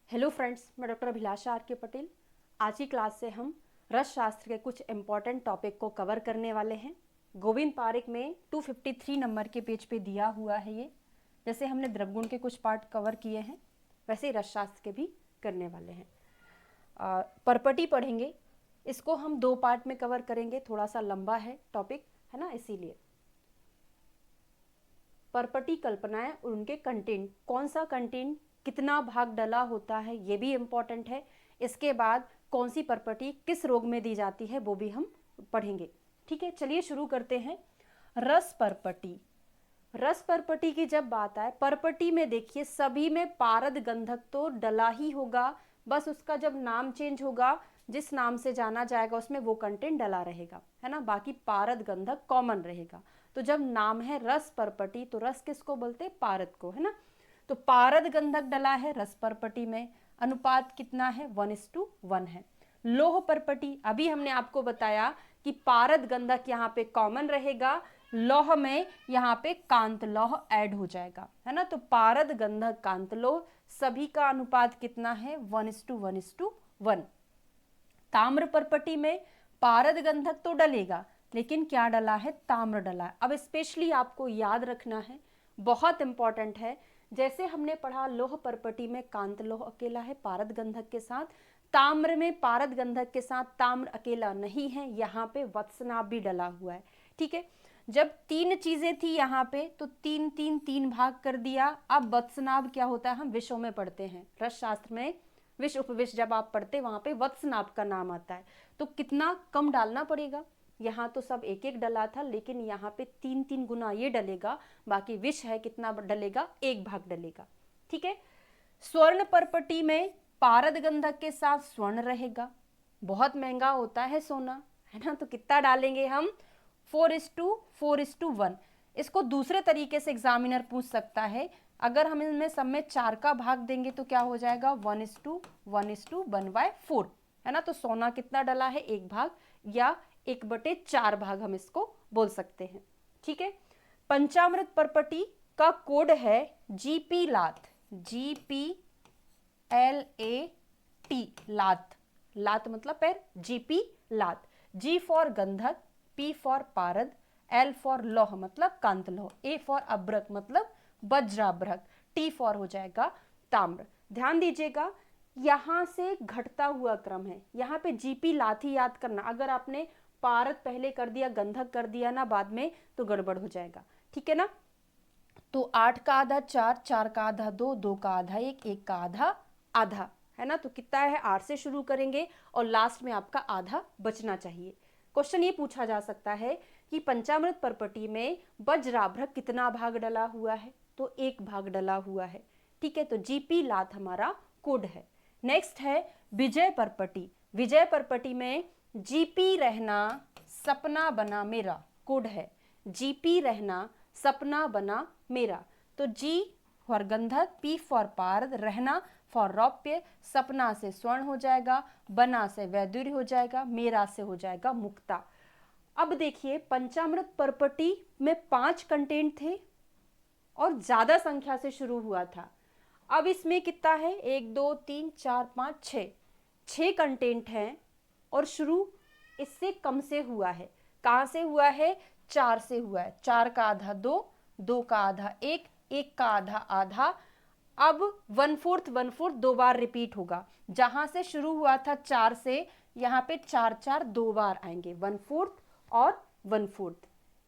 Hello friends, मैं doctor Abhilasha are के पटेल। आज की क्लास से हम रस शास्त्र के कुछ इम्पॉर्टेंट टॉपिक को कवर करने वाले हैं। गोविंद पारिक में 253 नंबर के पेज पे दिया हुआ है ये। जैसे हमने द्रवगुण के कुछ पार्ट कवर किए हैं, वैसे ही रस शास्त्र के भी करने वाले हैं। परपटी पढ़ेंगे, इसको हम 2 पार्ट में कवर करेंगे, थोड़ा सा लंबा है टॉपिक, है ना, इसीलिए। परपटी कल्पनाएं और उनके कंटेंट, कौन सा कंटेंट कितना भाग डला होता है ये भी इम्पॉर्टेंट है। इसके बाद कौन सी परपटी किस रोग में दी जाती है वो भी हम पढ़ेंगे। ठीक है, चलिए शुरू करते हैं। रस परपटी। रस परपटी की जब बात आए, परपटी में देखिए सभी में पारद गंधक तो डला ही होगा, बस उसका जब नाम चेंज होगा, जिस नाम से जाना जाएगा उसमें वो कंटेंट डला रहेगा, है ना। बाकी पारद गंधक कॉमन रहेगा। तो जब नाम है रस परपटी तो रस किसको बोलते हैं? पारद को, है ना। तो पारद गंधक डला है रस परपटी में। अनुपात कितना है? 1:1 है। लोह परपटी, अभी हमने आपको बताया कि पारद गंधक यहाँ पे कॉमन रहेगा, लौह में यहाँ पे कांत लौह ऐड हो जाएगा, है ना। तो पारद गंधक कांत लौह सभी का अनुपात कितना है? 1:1:1। ताम्र परपटी में पारद गंधक तो डलेगा, लेकिन क्या डला है? ताम्र डला है। अब स्पेशली आपको याद रखना है, बहुत इंपॉर्टेंट है। जैसे हमने पढ़ा लोह परपटी में कांत लौह अकेला है पारद गंधक के साथ, ताम्र में पारद गंधक के साथ ताम्र अकेला नहीं है, यहाँ पे वत्सनाभ भी डला हुआ है। ठीक है, जब 3 चीजें थी यहाँ पे तो 3 भाग कर दिया। अब वत्सनाभ क्या होता है? हम विषयों में पढ़ते हैं, रस शास्त्र में विष उपविष जब आप पढ़ते वहां पे वत्सनाभ का नाम आता है। तो कितना कम डालना पड़ेगा? यहाँ तो सब एक एक डला था, लेकिन यहाँ पे 3 गुना ये डलेगा। बाकी विष है, कितना डलेगा? 1 भाग डलेगा। ठीक है। स्वर्ण परपटी में पारद गंधक के साथ स्वर्ण रहेगा, बहुत महंगा होता है सोना, है ना। तो कितना डालेंगे हम? 4:4:1। इसको दूसरे तरीके से एग्जामिनर पूछ सकता है, अगर हम इनमें सब में 4 का भाग देंगे तो क्या हो जाएगा? 1:1:1/4, है ना। तो सोना कितना डला है? 1 भाग, या 1/4 भाग हम इसको बोल सकते हैं। ठीक है। पंचामृत परपटी का कोड है GP लात, GPLAT, लात। लात मतलब पैर, GP लात। G फॉर गंधक, P फॉर पारद, L फॉर लौह मतलब कांत लौह, A फॉर अभ्रक मतलब वज्राभ्रक, T फॉर हो जाएगा ताम्र। ध्यान दीजिएगा, यहां से घटता हुआ क्रम है। यहाँ पे GP लात ही याद करना, अगर आपने पारद पहले कर दिया, गंधक कर दिया ना बाद में, तो गड़बड़ हो जाएगा। ठीक है ना। तो 8 का आधा 4, 4 का आधा 2, 2 का आधा 1, 1 का आधा आधा, है ना। तो कितना है? 8 से शुरू करेंगे और लास्ट में आपका आधा बचना चाहिए। क्वेश्चन ये पूछा जा सकता है कि पंचामृत परपटी में वज्राभ्रक कितना भाग डला हुआ है? तो 1 भाग डला हुआ है। ठीक है, तो GP लात हमारा कोड है। नेक्स्ट है विजय परपटी। विजय परपटी में GP रहना सपना बना मेरा कोड है। GP रहना सपना बना मेरा। तो G फॉर गंधक, P फॉर पारद, रहना फॉर रौप्य, सपना से स्वर्ण हो जाएगा, बना से वैदुर्य हो जाएगा, मेरा से हो जाएगा मुक्ता। अब देखिए, पंचामृत परपटी में 5 कंटेंट थे और ज्यादा संख्या से शुरू हुआ था। अब इसमें कितना है? 1 2 3 4 5 6, 6 कंटेंट हैं और शुरू इससे कम से हुआ है। कहां से हुआ है? 4 से हुआ है। 4 का आधा 2, 2 का आधा 1, 1 का आधा आधा। अब 1/4 2 बार रिपीट होगा। जहां से शुरू हुआ था 4 से, यहाँ पे 4 4 2 बार आएंगे, 1/4 और 1/4।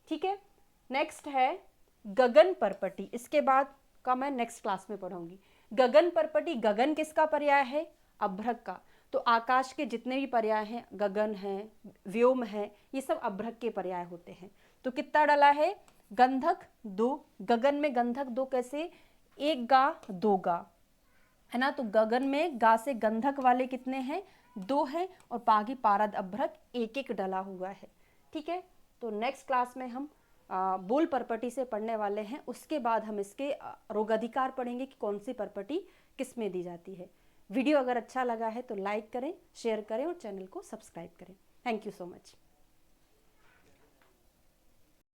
ठीक है। नेक्स्ट है गगन परपटी। इसके बाद का मैं नेक्स्ट क्लास में पढ़ाऊंगी। गगन परपटी, गगन किसका पर्याय है? अभ्रक का। तो आकाश के जितने भी पर्याय हैं, गगन है, व्योम है, ये सब अभ्रक के पर्याय होते हैं। तो कितना डला है? गंधक 2, गगन में गंधक 2 कैसे? 1 गा 2 गा, है ना। तो गगन में गा से गंधक वाले कितने हैं? 2 हैं, और बाकी पारद अभ्रक 1 डला हुआ है। ठीक है। तो नेक्स्ट क्लास में हम बोल परपटी से पढ़ने वाले हैं। उसके बाद हम इसके रोगाधिकार पढ़ेंगे कि कौन सी परपटी किस में दी जाती है। वीडियो अगर अच्छा लगा है तो लाइक करें, शेयर करें और चैनल को सब्सक्राइब करें। Thank you so much.